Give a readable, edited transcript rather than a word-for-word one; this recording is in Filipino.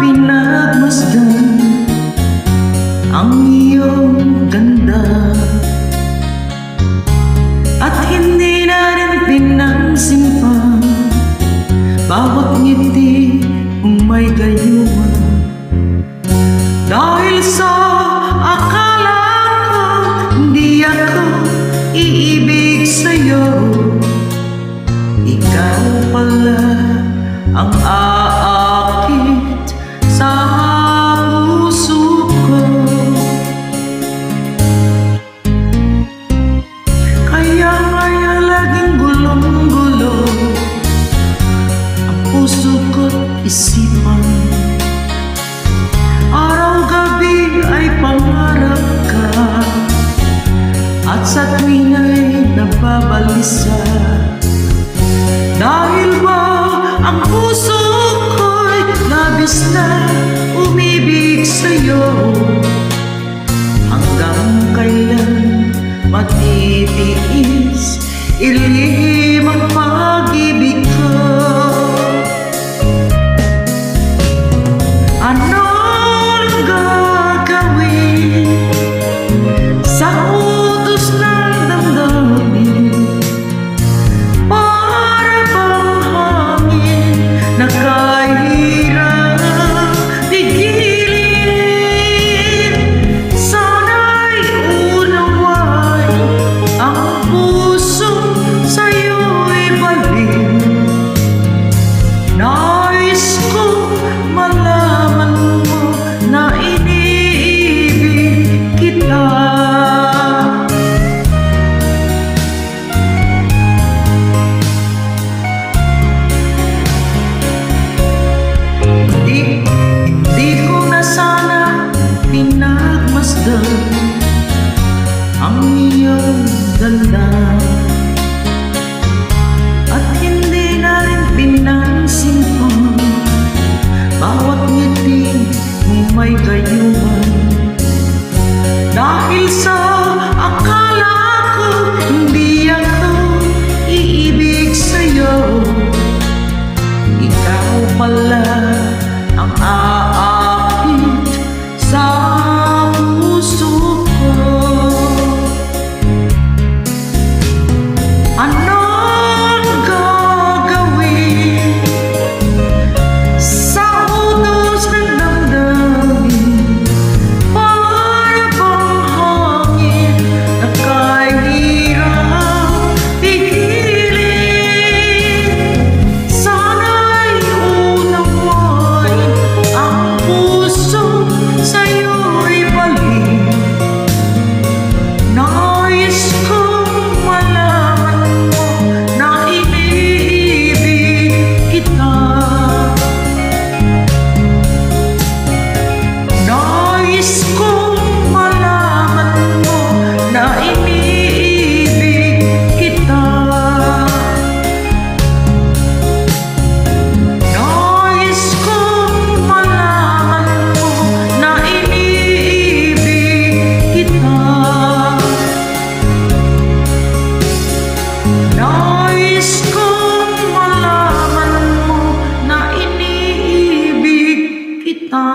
pinagmasdan ang iyong ganda, at hindi na rin pinansin pa bawat ngiti kung may gayuma. Dahil sa akala ko hindi ako iibig sa'yo, ikaw pala ang aakit sa puso ko. Kaya ngayon laging gulong-gulo ang puso ko't isipan. Araw-gabi ay pangarap ka, at sa tuwing ay nababalisa. Dahil ba ang puso ko'y labis na umibig sa'yo, hanggang kailan matitiis ilihim ang pag-ibig ko? Anong gagawin sa utos ng damdamin? Para bang hangin na kahirap pigilin? Sana'y unaway ang puso sa'yo'y balik. Nais ko malaman mo na iniibig kita. Di ko na sana pinagmasdan ang iyong ganda, at hindi na rin pinansin pa bawat ngiti kung may gayuman. Dahil sa akala ko hindi ako iibig sa'yo, ikaw pala ang aakit sa puso ko. Anong gagawin sa utos ng damdamin? Para bang hangin na kahirap pigilin? Sana'y unaway ang puso sa'yo'y balik. Nais kong malaman mo na iniibig kita. Nais kong malaman mo na iniibig kita. Nais kong malaman mo na iniibig kita. Nais kong malaman mo na iniibig kita.